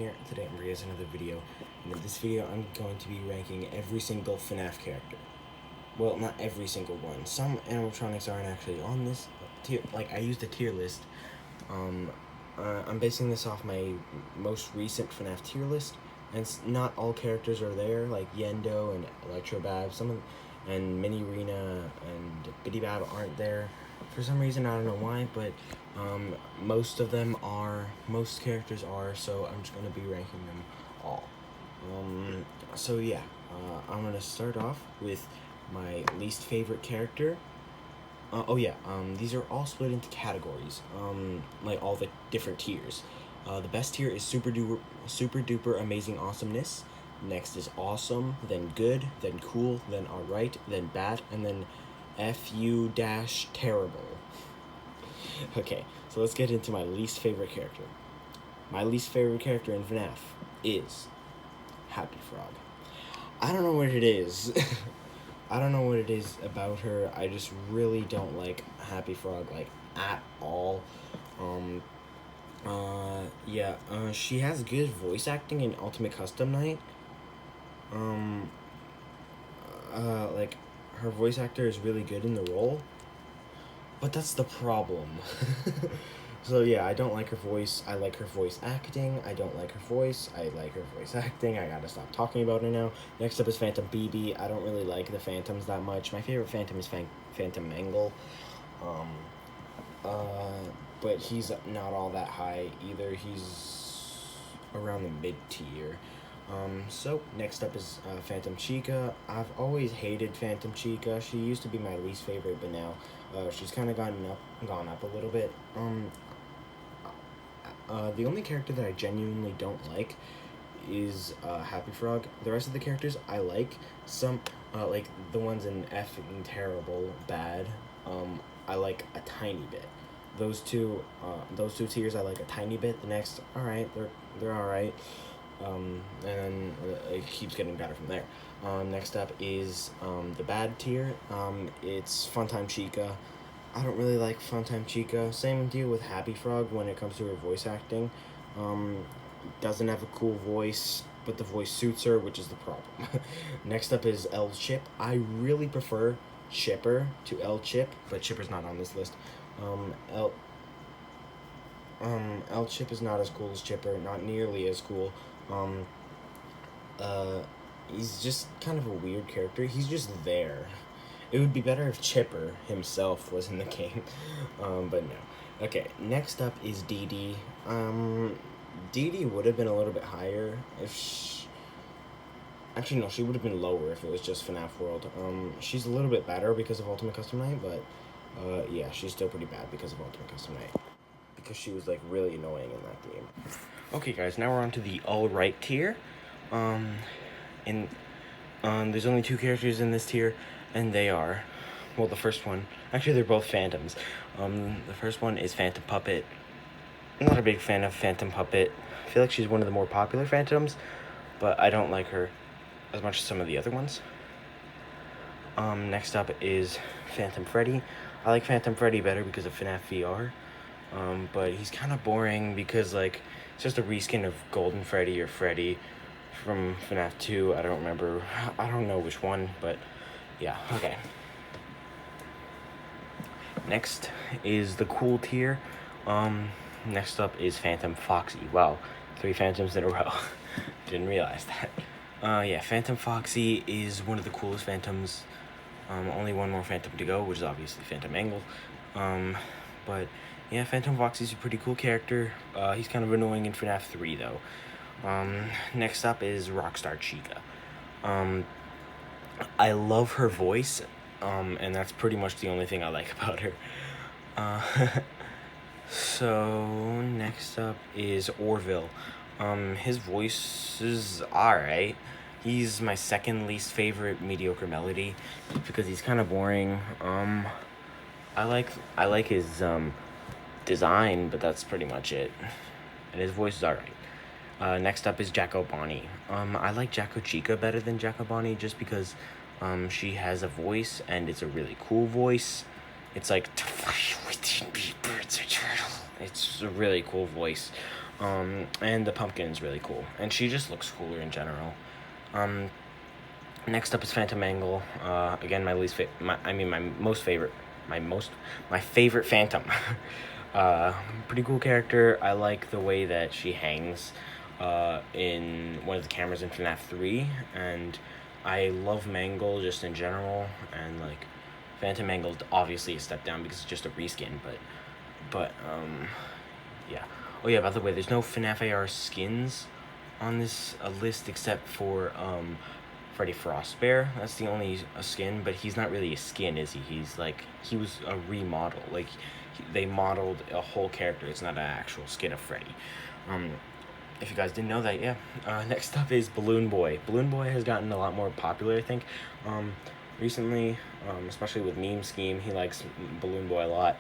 here. Today I'm bringing you guys another video, and in this video I'm going to be ranking every single FNaF character. Well, not every single one. Some animatronics aren't actually on this tier. Like, I used a tier list. I'm basing this off my most recent FNaF tier list, and not all characters are there. Like Yendo and Electrobab, and Mini Rena and Biddy Bab aren't there. For some reason, I don't know why, but most of them are, most characters are, so I'm just going to be ranking them all. So yeah, I'm going to start off with my least favorite character. These are all split into categories, like all the different tiers. The best tier is super duper amazing awesomeness. Next is awesome, then good, then cool, then alright, then bad, and then FU-terrible. Okay, so let's get into my least favorite character. My least favorite character in FNaF is Happy Frog. I don't know what it is. I don't know what it is about her. I just really don't like Happy Frog, like, at all. She has good voice acting in Ultimate Custom Night. Like, her voice actor is really good in the role, but that's the problem. So yeah, I don't like her voice. I like her voice acting. I don't like her voice. I like her voice acting. I gotta stop talking about her now. Next up is Phantom BB. I don't really like the Phantoms that much. My favorite Phantom is Phantom Mangle. But he's not all that high either. He's around the mid-tier. So next up is Phantom Chica. I've always hated Phantom Chica. She used to be my least favorite, but now she's kind of gone up a little bit. The only character that I genuinely don't like is Happy Frog. The rest of the characters I like. Some like the ones in F and terrible, bad. I like a tiny bit. Those two tiers I like a tiny bit. The next, all right, they're all right. And then it keeps getting better from there. Next up is the bad tier. It's Funtime Chica. I don't really like Funtime Chica. Same deal with Happy Frog when it comes to her voice acting. Doesn't have a cool voice, but the voice suits her, which is the problem. Next up is L Chip. I really prefer Chipper to L Chip, but Chipper's not on this list. L Chip is not as cool as Chipper, not nearly as cool. He's just kind of a weird character. He's just there. It would be better if Chipper himself was in the game, but no. Okay, next up is Dee Dee. Dee Dee would have been a little bit higher if actually, no, she would have been lower if it was just FNaF World. She's a little bit better because of Ultimate Custom Night, but yeah, she's still pretty bad because of Ultimate Custom Night. Because she was, like, really annoying in that game. Okay, guys, now we're on to the alright tier. There's only two characters in this tier, and they are, well, the first one, actually, they're both Phantoms. The first one is Phantom Puppet. I'm not a big fan of Phantom Puppet. I feel like she's one of the more popular Phantoms, but I don't like her as much as some of the other ones. Next up is Phantom Freddy. I like Phantom Freddy better because of FNaF VR. But he's kind of boring because, like, it's just a reskin of Golden Freddy or Freddy from FNaF 2. I don't remember. I don't know which one, but yeah, okay. Next is the cool tier. Next up is Phantom Foxy. Wow, 3 Phantoms in a row. Didn't realize that. Yeah, Phantom Foxy is one of the coolest Phantoms. Only one more Phantom to go, which is obviously Phantom Mangle. But yeah, Phantom Foxy's a pretty cool character. He's kind of annoying in FNaF 3, though. Next up is Rockstar Cheetah. I love her voice, and that's pretty much the only thing I like about her. So, next up is Orville. His voice is alright. He's my second least favorite mediocre melody, because he's kind of boring. I like his, design, but that's pretty much it. And his voice is alright. Next up is Bonnie. I like Chica better than Bonnie just because she has a voice and it's a really cool voice. It's like, to fly within me, birds are turtle. It's a really cool voice. And the pumpkin is really cool, and she just looks cooler in general. Next up is Phantom Mangle. Again, my favorite Phantom. Pretty cool character. I like the way that she hangs in one of the cameras in FNaF 3, and I love Mangle just in general, and like Phantom Mangle obviously a step down because it's just a reskin, but yeah. Oh yeah, by the way, there's no FNAF AR skins on this list except for Freddy Frostbear. That's the only skin, but he's not really a skin, is he? He was a remodel. Like they modeled a whole character. It's not an actual skin of Freddy. If you guys didn't know that, yeah. Next up is Balloon Boy. Balloon Boy has gotten a lot more popular, I think. Recently, especially with Meme Scheme, he likes Balloon Boy a lot.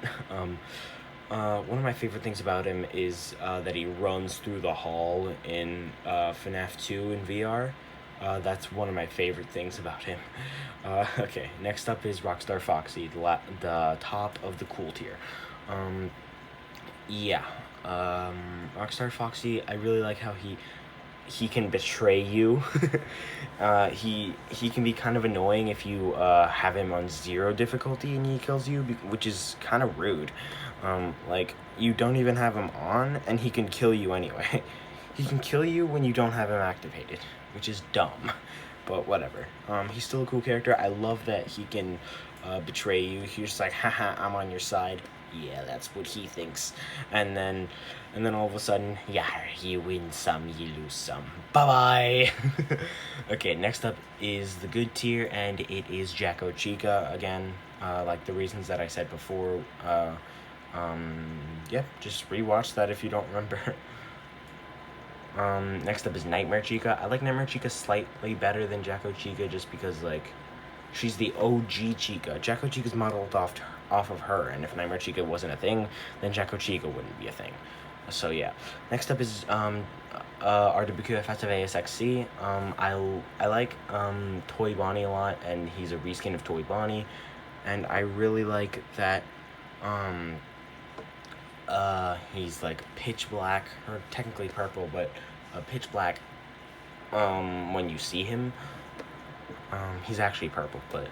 One of my favorite things about him is that he runs through the hall in FNAF 2 in VR. That's one of my favorite things about him. Okay, next up is Rockstar Foxy, the top of the cool tier. Yeah, Rockstar Foxy, I really like how he can betray you. He can be kind of annoying if you have him on 0 difficulty and he kills you, which is kind of rude. Like, you don't even have him on, and he can kill you anyway. He can kill you when you don't have him activated, which is dumb, but whatever. He's still a cool character. I love that he can betray you. He's just like, haha, I'm on your side. Yeah, that's what he thinks. And then all of a sudden, yeah, you win some, you lose some. Bye-bye! Okay, next up is the good tier, and it is Chica again. Like the reasons that I said before. Yeah, just rewatch that if you don't remember. Next up is Nightmare Chica. I like Nightmare Chica slightly better than Chica just because, like, she's the OG Chica. Chica's modeled off of her, and if Nightmare Chica wasn't a thing, then Chica wouldn't be a thing. So yeah. Next up is RWQ FSXC. I like Toy Bonnie a lot, and he's a reskin of Toy Bonnie, and I really like that he's like pitch black, or technically purple, but pitch black when you see him. He's actually purple, but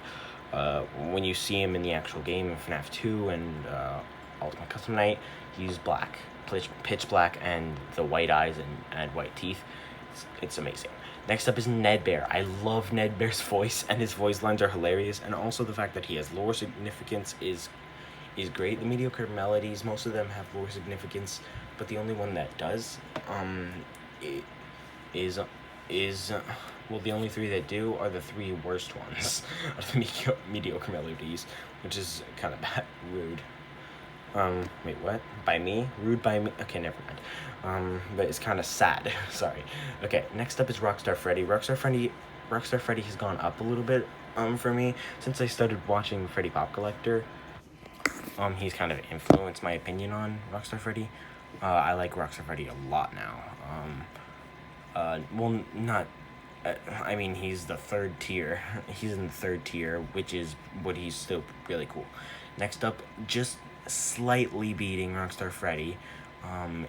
when you see him in the actual game in FNAF 2 and Ultimate Custom Night, he's black, pitch black, and the white eyes and white teeth. It's amazing. Next up is Ned Bear. I love Ned Bear's voice, and his voice lines are hilarious, and also the fact that he has lore significance is great. The mediocre melodies, most of them have lore significance, but the only one that does well, the only 3 that do are the 3 worst ones of the mediocre melodies, which is kind of rude. Wait, what? By me? Rude by me? Okay, never mind. But it's kind of sad. Sorry. Okay, next up is Rockstar Freddy. Rockstar Freddy has gone up a little bit for me since I started watching Freddy Pop Collector. He's kind of influenced my opinion on Rockstar Freddy. I like Rockstar Freddy a lot now. Well, not... I mean, he's the 3rd tier. He's in the 3rd tier, but he's still really cool. Next up, just slightly beating Rockstar Freddy,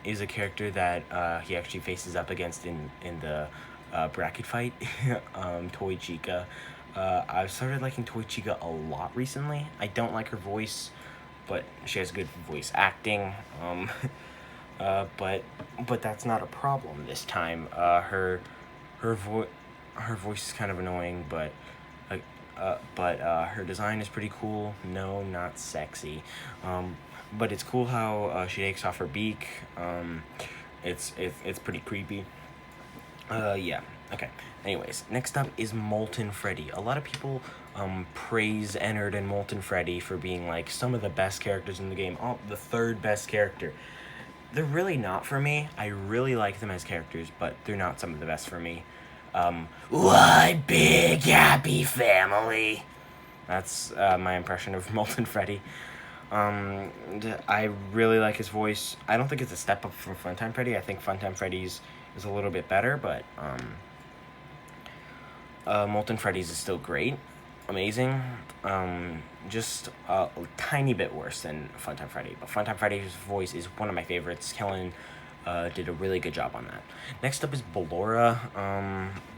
is a character that he actually faces up against in the bracket fight, Toy Chica. I've started liking Toy Chica a lot recently. I don't like her voice, but she has good voice acting. But that's not a problem this time. Her voice is kind of annoying, but her design is pretty cool. No, not sexy. But it's cool how she takes off her beak. It's pretty creepy. Yeah. Okay. Anyways, next up is Molten Freddy. A lot of people praise Ennard and Molten Freddy for being like some of the best characters in the game. Oh, the 3rd best character. They're really not for me. I really like them as characters, but they're not some of the best for me. One big happy family. That's my impression of Molten Freddy. I really like his voice. I don't think it's a step up from Funtime Freddy. I think Funtime Freddy's is a little bit better, but Molten Freddy's is still great. Amazing. Just a tiny bit worse than Funtime Freddy. But Funtime Freddy's voice is one of my favorites. Killing did a really good job on that. Next up is Ballora.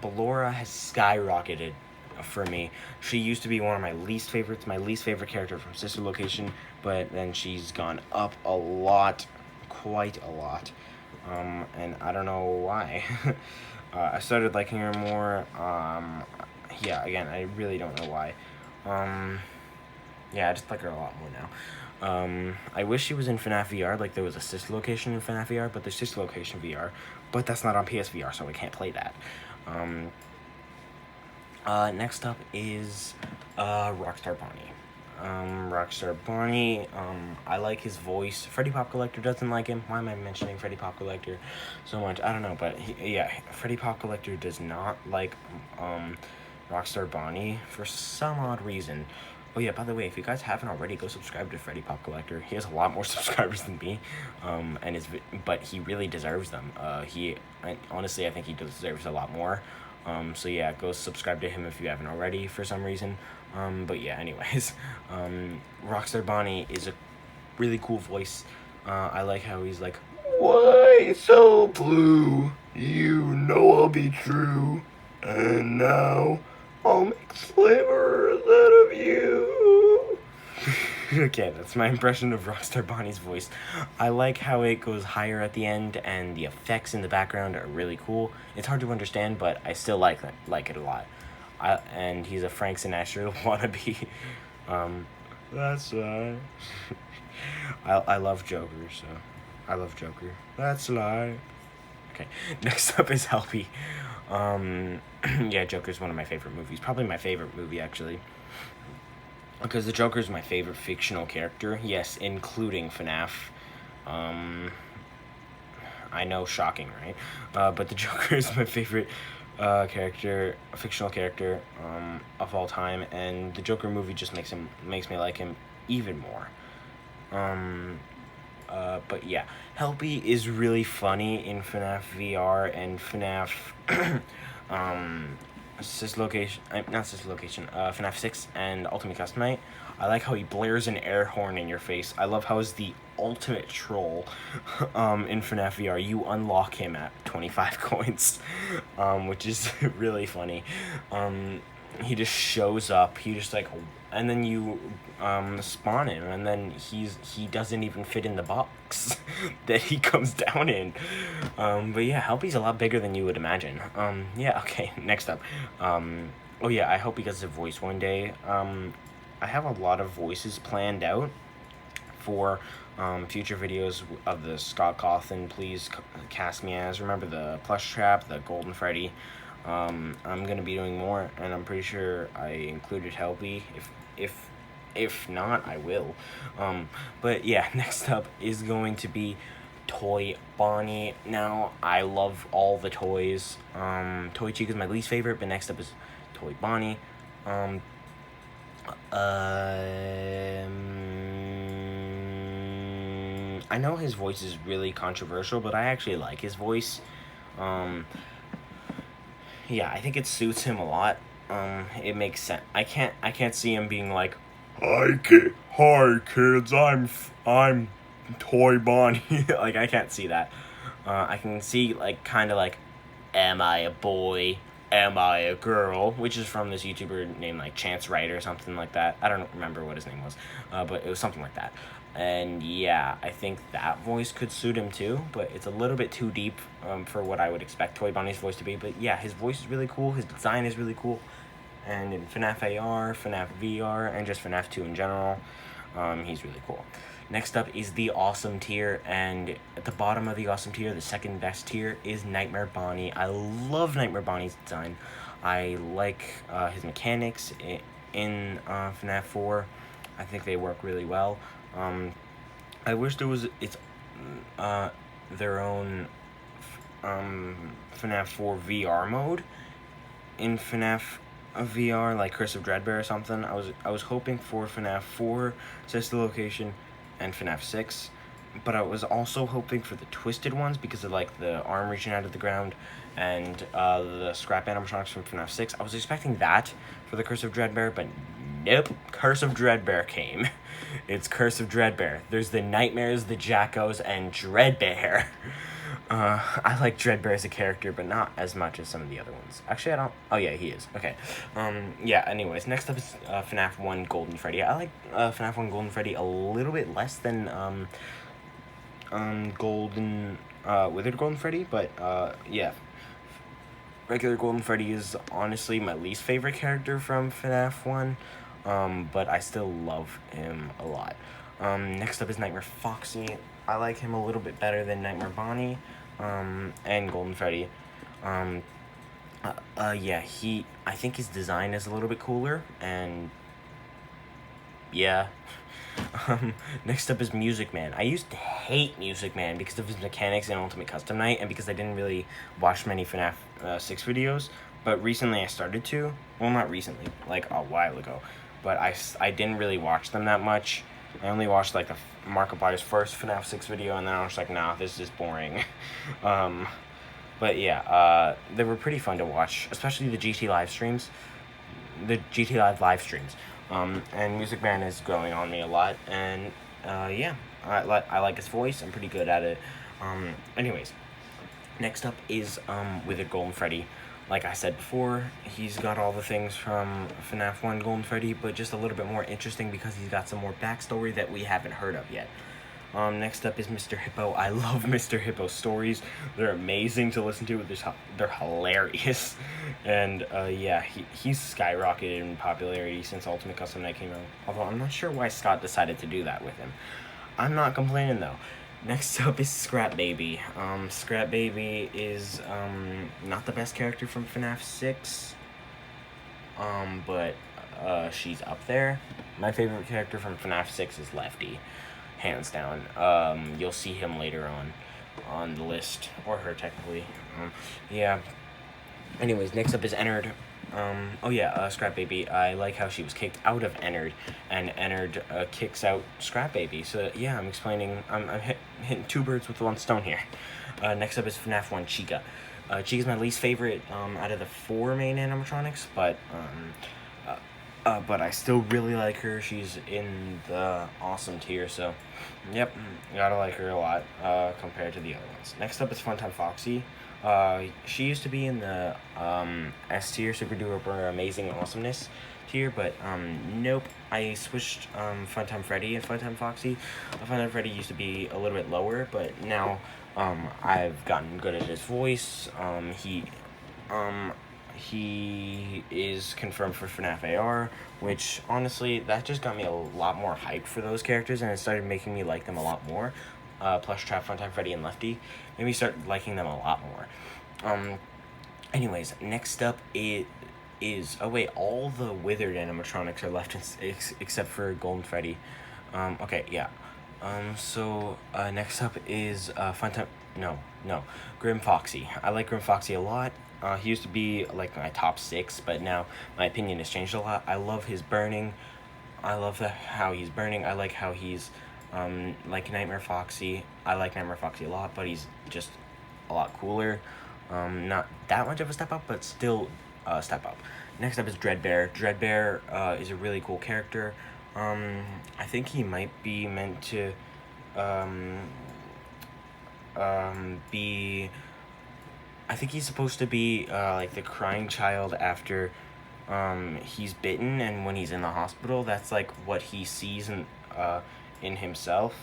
Ballora has skyrocketed for me. She used to be one of my least favorites, my least favorite character from Sister Location, but then she's gone up a lot, quite a lot, and I don't know why. I started liking her more. Yeah, again, I really don't know why. Yeah, I just like her a lot more now. I wish she was in FNAF VR, like there was a Sister Location in FNAF VR, but there's Sister Location VR, but that's not on PSVR, so I can't play that. Next up is Rockstar Bonnie. Rockstar Bonnie, I like his voice. Freddy Pop Collector doesn't like him. Why am I mentioning Freddy Pop Collector so much? I don't know, but yeah, Freddy Pop Collector does not like Rockstar Bonnie for some odd reason. Oh yeah, by the way, if you guys haven't already, go subscribe to Freddy Pop Collector. He has a lot more subscribers than me, but he really deserves them. Honestly, I think he deserves a lot more. So yeah, go subscribe to him if you haven't already for some reason. But yeah, anyways, Rockstar Bonnie is a really cool voice. I like how he's like, "Why so blue? You know I'll be true. And now I'll make slavers out of you." Okay, that's my impression of Rockstar Bonnie's voice. I like how it goes higher at the end, and the effects in the background are really cool. It's hard to understand, but I still like it a lot. And he's a Frank Sinatra wannabe. That's right. I love Joker, so I love Joker. That's lie. Okay, next up is Helpy. Yeah, Joker's one of my favorite movies. Probably my favorite movie, actually. Because the Joker's my favorite fictional character. Yes, including FNAF. I know, shocking, right? But the Joker is my favorite fictional character of all time, and the Joker movie just makes me like him even more. But yeah, Helpy is really funny in FNAF VR and FNAF FNAF 6 and Ultimate Custom Night. I like how he blares an air horn in your face. I love how he's the ultimate troll in FNAF VR. You unlock him at 25 coins, which is really funny. He just shows up. He just like, and then you spawn him, and then he doesn't even fit in the box that he comes down in. But yeah, Helpy's a lot bigger than you would imagine. Yeah, okay, next up. Oh yeah, I hope he gets a voice one day. I have a lot of voices planned out for future videos of the Scott Cawthon Please Cast Me As. Remember the Plushtrap, the Golden Freddy. I'm gonna be doing more, and I'm pretty sure I included Helpy. If not, I will. But yeah, next up is going to be Toy Bonnie. Now, I love all the toys. Toy Chica is my least favorite, but next up is Toy Bonnie. I know his voice is really controversial, but I actually like his voice. Yeah, I think it suits him a lot. It makes sense. I can't see him being like, "Hi kids, I'm Toy Bonnie." Like, I can't see that. I can see like kind of like, "Am I a boy? Am I a girl?" Which is from this YouTuber named like Chance Wright or something like that. I don't remember what his name was, but it was something like that. And yeah, I think that voice could suit him too, but it's a little bit too deep for what I would expect Toy Bonnie's voice to be. But yeah, his voice is really cool, his design is really cool, and in FNAF AR, FNAF VR, and just FNAF 2 in general, he's really cool. Next up is the Awesome tier, and at the bottom of the Awesome tier, the second best tier, is Nightmare Bonnie. I love Nightmare Bonnie's design. I like his mechanics in FNAF 4. I think they work really well. I wish there was their own FNAF 4 VR mode in FNAF VR, like Curse of Dreadbear or something. I was hoping for FNAF 4 Sister Location and FNAF 6, but I was also hoping for the twisted ones because of like the arm reaching out of the ground and the scrap animatronics from FNAF 6. I was expecting that for the Curse of Dreadbear, but nope, Curse of Dreadbear came. It's Curse of Dreadbear. There's the Nightmares, the Jackos, and Dreadbear. I like Dreadbear as a character, but not as much as some of the other ones. Actually, I don't. Oh yeah, he is. Okay. Yeah. Anyways, next up is FNAF 1 Golden Freddy. I like FNAF 1 Golden Freddy a little bit less than Withered Golden Freddy, but yeah. Regular Golden Freddy is honestly my least favorite character from FNAF 1, but I still love him a lot. Next up is Nightmare Foxy. I like him a little bit better than Nightmare Bonnie, and Golden Freddy. Yeah, I think his design is a little bit cooler, and yeah. Next up is Music Man. I used to hate Music Man because of his mechanics in Ultimate Custom Night, and because I didn't really watch many FNAF 6 videos, but recently I started to. Well, not recently, like a while ago, but I didn't really watch them that much. I only watched like the Markiplier's first FNAF 6 video, and then I was like, nah, this is boring. But yeah, they were pretty fun to watch, especially the GT live streams. The GT live streams. And Music Man is growing on me a lot, and yeah, I like his voice. I'm pretty good at it. Anyways, next up is Withered Golden Freddy. Like I said before, he's got all the things from FNAF 1 Golden Freddy, but just a little bit more interesting because he's got some more backstory that we haven't heard of yet. Next up is Mr. Hippo. I love Mr. Hippo's stories. They're amazing to listen to. They're hilarious. And yeah, he's skyrocketed in popularity since Ultimate Custom Night came out. Although I'm not sure why Scott decided to do that with him. I'm not complaining though. Next up is Scrap Baby. Scrap Baby is not the best character from FNAF 6. But she's up there. My favorite character from FNAF 6 is Lefty. Hands down. You'll see him later on the list, or her technically. Yeah. Anyways, next up is Ennard. Oh yeah, Scrap Baby. I like how she was kicked out of Ennard, and Ennard kicks out Scrap Baby. So yeah, I'm hitting two birds with one stone here. Next up is FNAF 1 Chica. Chica's my least favorite out of the 4 main animatronics, but I still really like her. She's in the awesome tier, so yep, gotta like her a lot compared to the other ones. Next up is Funtime Foxy. She used to be in the S tier, Super Duper Amazing Awesomeness tier, but nope, I switched Funtime Freddy and Funtime Foxy. Funtime Freddy used to be a little bit lower, but now I've gotten good at his voice. He is confirmed for FNAF AR, which honestly, that just got me a lot more hyped for those characters, and it started making me like them a lot more. Plushtrap, Funtime Freddy, and Lefty made me start liking them a lot more. Anyways, next up is oh wait, all the Withered animatronics are left except for Golden Freddy. Okay, yeah. So next up is Funtime. No, Grim Foxy. I like Grim Foxy a lot. He used to be like my top 6, but now my opinion has changed a lot. I love his burning. I love how he's burning. I like how he's like Nightmare Foxy. I like Nightmare Foxy a lot, but he's just a lot cooler. Not that much of a step up, but still a step up. Next up is Dreadbear. Dreadbear is a really cool character. I think he might be meant to be... I think he's supposed to be like the crying child after he's bitten, and when he's in the hospital, that's like what he sees in himself.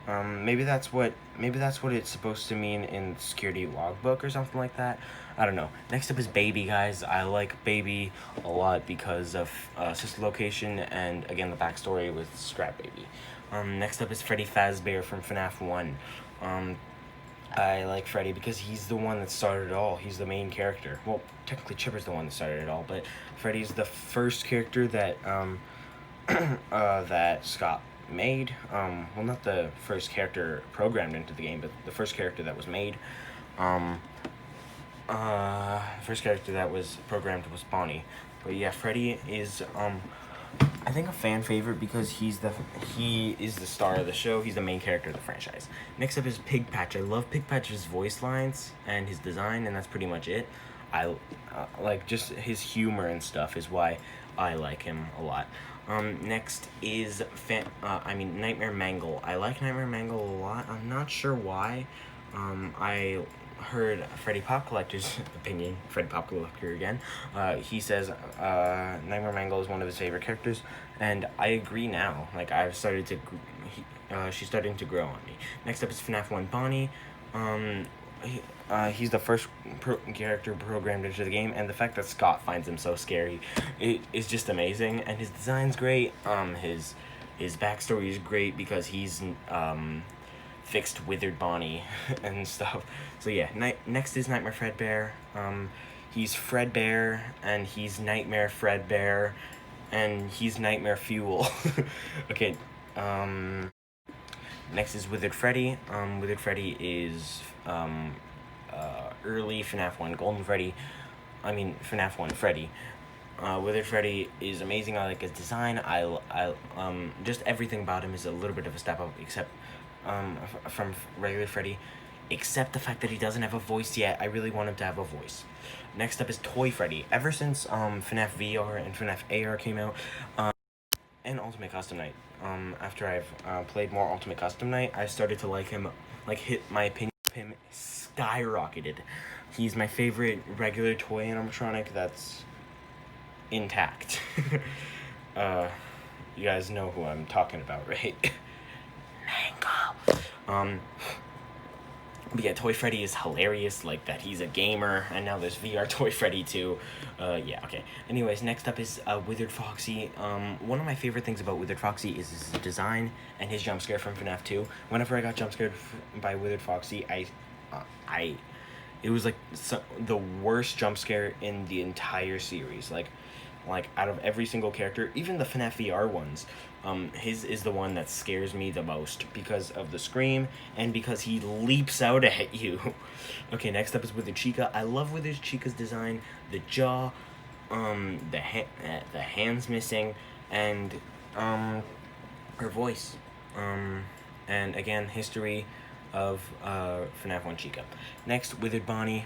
Maybe that's what it's supposed to mean in security logbook or something like that. I don't know. Next up is Baby, guys. I like Baby a lot because of sister location and again the backstory with Scrap Baby. Next up is Freddy Fazbear from FNAF 1. I like Freddy because he's the one that started it all. He's the main character. Well, technically Chipper's the one that started it all, but Freddy's the first character that that Scott made. Well, not the first character programmed into the game, but the first character that was made. First character that was programmed was Bonnie. But yeah, Freddy is I think a fan favorite because he is the star of the show. He's the main character of the franchise. Next up is Pig Patch. I love Pig Patch's voice lines and his design, and that's pretty much it. I like just his humor and stuff is why I like him a lot. Next is Nightmare Mangle. I like Nightmare Mangle a lot. I'm not sure why. I heard Freddy Pop Collector's opinion, Freddy Pop Collector again. He says Nightmare Mangle is one of his favorite characters, and I agree now. Like, I've started to, she's starting to grow on me. Next up is FNAF 1 Bonnie. He's the first character programmed into the game, and the fact that Scott finds him so scary, it is just amazing. And his design's great. His backstory is great because he's fixed Withered Bonnie and stuff. So yeah, next is Nightmare Fredbear. He's Fredbear, and he's Nightmare Fredbear, and he's Nightmare Fuel. Okay, next is Withered Freddy. Withered Freddy is early FNAF 1 Golden Freddy. FNAF 1 Freddy. Withered Freddy is amazing. I like his design. Just everything about him is a little bit of a step up, except from regular Freddy, except the fact that he doesn't have a voice yet. I really want him to have a voice. Next up is Toy Freddy. Ever since FNAF VR and FNAF AR came out, and Ultimate Custom Night, after I've played more Ultimate Custom Night, I started to like him. My opinion of him skyrocketed. He's my favorite regular toy animatronic that's intact. You guys know who I'm talking about, right? Mangle. But yeah, Toy Freddy is hilarious, like that he's a gamer, and now there's VR Toy Freddy too. Yeah, okay. Anyways, next up is Withered Foxy. One of my favorite things about Withered Foxy is his design and his jump scare from FNAF 2. Whenever I got jump scared by Withered Foxy, it was like the worst jump scare in the entire series. Like out of every single character, even the FNAF VR ones, his is the one that scares me the most because of the scream and because he leaps out at you. Okay, next up is Withered Chica. I love Withered Chica's design, the jaw, the hands missing, and her voice. And again, history of FNAF 1 Chica. Next, Withered Bonnie.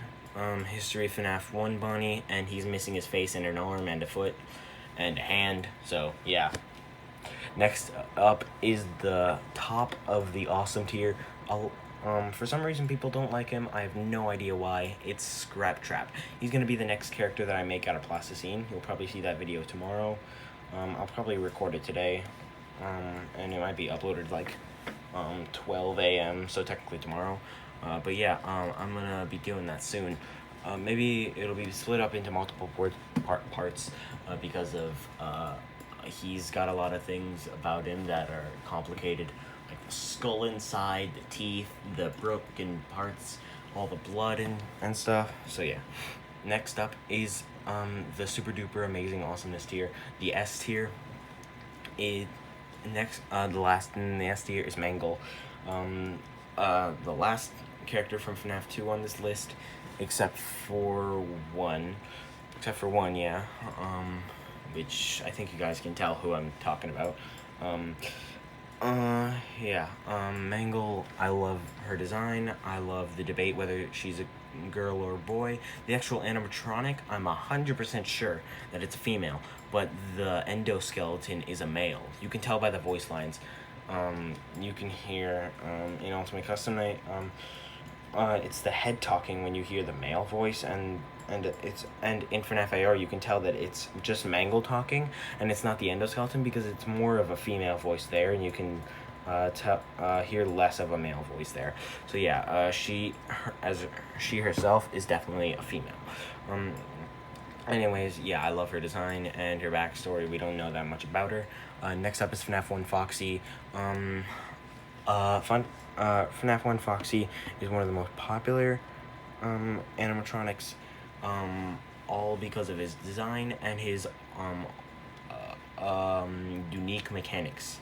History of FNAF 1 Bonnie, and he's missing his face and an arm and a foot and a hand, so yeah. Next up is the top of the awesome tier. For some reason people don't like him. I have no idea why. It's Scraptrap. He's gonna be the next character that I make out of plasticine. You'll probably see that video tomorrow. I'll probably record it today, and it might be uploaded like 12 a.m. so technically tomorrow. But yeah, I'm gonna be doing that soon. Maybe it'll be split up into multiple parts because of he's got a lot of things about him that are complicated, like the skull inside, the teeth, the broken parts, all the blood and stuff. So yeah. Next up is the super duper amazing awesomeness tier, the S tier. The last in the S tier is Mangle. The last character from FNAF 2 on this list, except for one, yeah, which I think you guys can tell who I'm talking about. Mangle, I love her design. I love the debate whether she's a girl or a boy. The actual animatronic, I'm 100% sure that it's a female, but the endoskeleton is a male. You can tell by the voice lines. You can hear in Ultimate Custom Night, it's the head talking when you hear the male voice, and in FNAF AR you can tell that it's just Mangle talking, and it's not the endoskeleton because it's more of a female voice there, and you can hear less of a male voice there. So yeah, she herself is definitely a female. Anyways, yeah, I love her design and her backstory. We don't know that much about her. Next up is FNAF 1 Foxy. FNAF 1 Foxy is one of the most popular animatronics, all because of his design and his unique mechanics.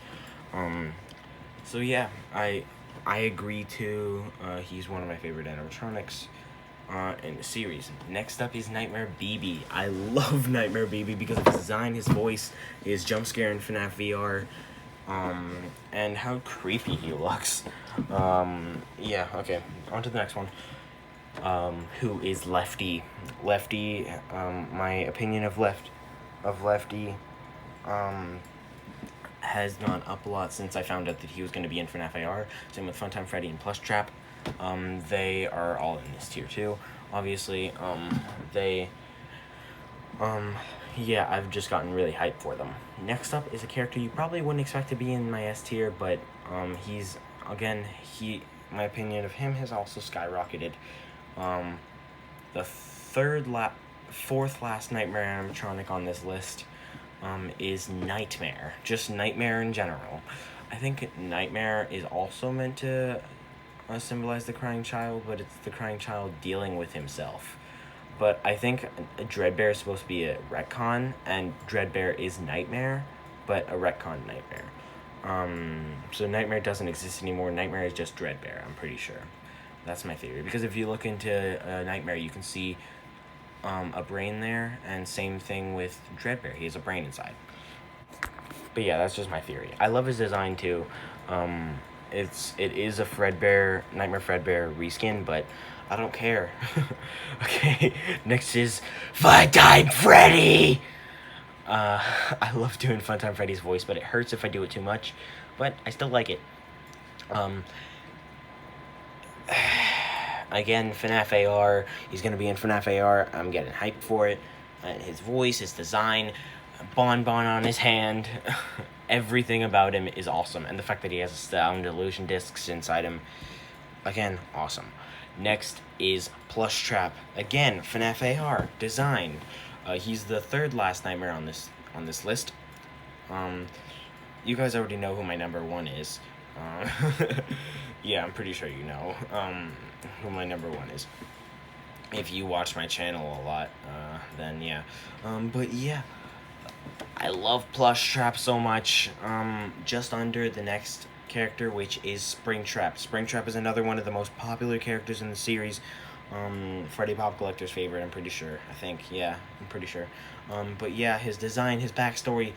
So yeah, I agree too. He's one of my favorite animatronics in the series. Next up is Nightmare BB. I love Nightmare BB because of his design, his voice, his jump scare in FNAF VR, and how creepy he looks. Yeah, okay, on to the next one. Who is Lefty? Lefty, my opinion of Lefty, has gone up a lot since I found out that he was going to be in FNAF AR. Same with Funtime Freddy and Plushtrap. They are all in this tier too, obviously. Yeah, I've just gotten really hyped for them. Next up is a character you probably wouldn't expect to be in my S tier, but he's, again, my opinion of him has also skyrocketed. The fourth last Nightmare animatronic on this list is Nightmare. Just Nightmare in general. I think Nightmare is also meant to symbolize the crying child, but it's the crying child dealing with himself. But I think Dreadbear is supposed to be a retcon, and Dreadbear is Nightmare, but a retcon Nightmare. So Nightmare doesn't exist anymore. Nightmare is just Dreadbear, I'm pretty sure. That's my theory. Because if you look into Nightmare, you can see a brain there, and same thing with Dreadbear. He has a brain inside. But yeah, that's just my theory. I love his design too. It is a Fredbear, Nightmare Fredbear reskin, but I don't care. Okay, next is Funtime Freddy! I love doing Funtime Freddy's voice, but it hurts if I do it too much. But I still like it. Again, FNaF AR. He's going to be in FNaF AR. I'm getting hyped for it. And his voice, his design, bonbon on his hand. Everything about him is awesome. And the fact that he has sound illusion discs inside him, again, awesome. Next is Plushtrap. Again, FNaF AR, designed. He's the third last Nightmare on this list. You guys already know who my number one is. Yeah, I'm pretty sure you know who my number one is. If you watch my channel a lot, then yeah. But yeah, I love Plushtrap so much. Just under the next character, which is Springtrap. Springtrap is another one of the most popular characters in the series. Freddy Pop Collector's favorite, I'm pretty sure. I'm pretty sure. But yeah, his design, his backstory,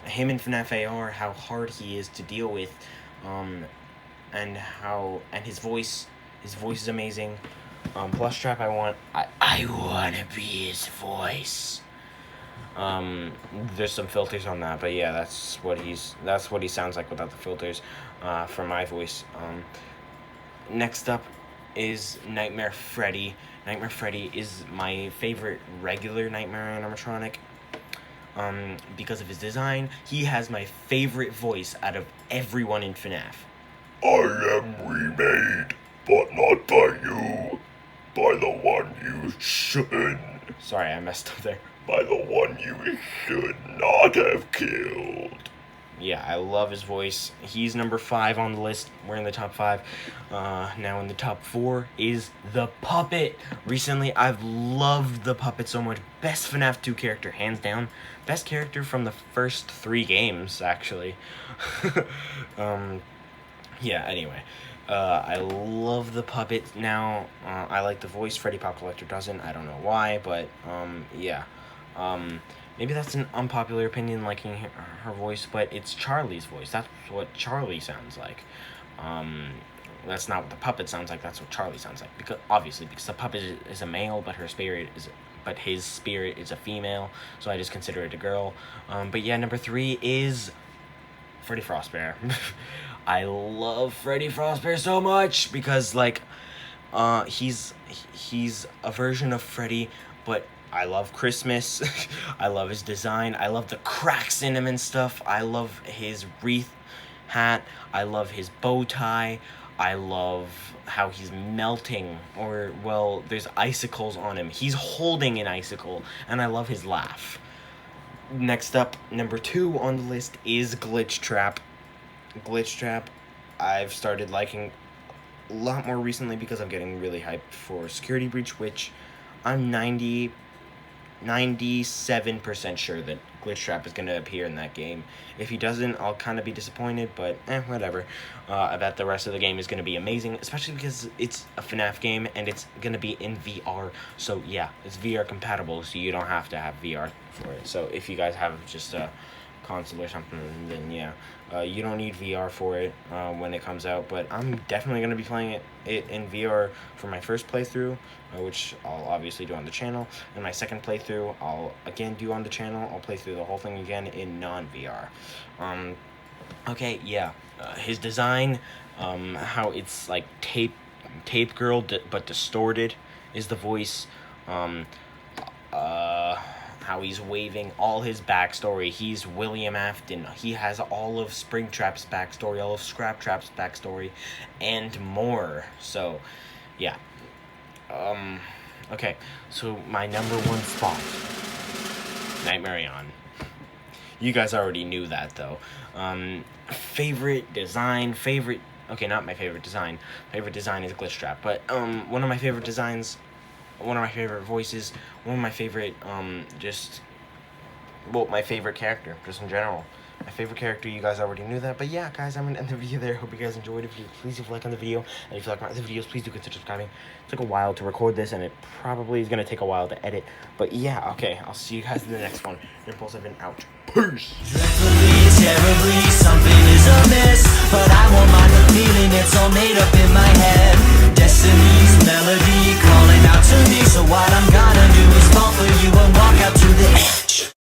him in FNaF AR, how hard he is to deal with, and his voice is amazing. Plushtrap, I wanna be his voice. There's some filters on that, but yeah, that's what he sounds like without the filters, for my voice. Next up is Nightmare Freddy. Nightmare Freddy is my favorite regular Nightmare animatronic. Because of his design, he has my favorite voice out of everyone in FNaF. I am remade, but not by you. By the one you should. Sorry, I messed up there. By the one you should not have killed. Yeah, I love his voice. He's number 5 on the list. We're in the top 5. Now in the top 4 is the Puppet. Recently, I've loved the Puppet so much. Best FNaF 2 character, hands down. Best character from the first 3 games, actually. Yeah, anyway. I love the Puppet now. I like the voice. Freddy Pop Collector doesn't. I don't know why, but yeah. Maybe that's an unpopular opinion, liking her voice, but it's Charlie's voice. That's what Charlie sounds like. That's not what the Puppet sounds like. That's what Charlie sounds like. Because the Puppet is a male, but his spirit is a female. So I just consider it a girl. But yeah, number 3 is Freddy Frostbear. I love Freddy Frostbear so much because he's a version of Freddy, but I love Christmas. I love his design. I love the cracks in him and stuff. I love his wreath hat. I love his bow tie. I love how he's melting, there's icicles on him. He's holding an icicle, and I love his laugh. Next up, number 2 on the list is Glitchtrap. Glitchtrap, I've started liking a lot more recently because I'm getting really hyped for Security Breach, which I'm 97% sure that Glitchtrap is going to appear in that game. If he doesn't, I'll kind of be disappointed, but whatever. I bet the rest of the game is going to be amazing, especially because it's a FNaF game and it's going to be in VR. So yeah, it's VR compatible, so you don't have to have VR for it. So if you guys have just a console or something, then yeah, you don't need VR for it when it comes out, but I'm definitely going to be playing it in VR for my first playthrough, which I'll obviously do on the channel, and my second playthrough I'll again do on the channel. I'll play through the whole thing again in non-VR. Okay, yeah. His design, how it's like tape girl, but distorted, is the voice. Um, how he's waving, all his backstory. He's William Afton. He has all of Springtrap's backstory, all of Scraptrap's backstory, and more. So, yeah. Okay. So my number one spot, Nightmare On. You guys already knew that though. Favorite design, okay, not my favorite design. Favorite design is Glitchtrap, but one of my favorite designs, one of my favorite voices, one of my favorite my favorite character just in general. My favorite character, you guys already knew that, but yeah, guys, I'm gonna end the video there. Hope you guys enjoyed it. Please leave a like on the video, and if you like my other videos, please do consider subscribing. It took a while to record this, and it probably is gonna take a while to edit, but yeah, okay, I'll see you guys in the next one. Your Impulse have been out. Peace! Dreadfully, terribly, something is amiss.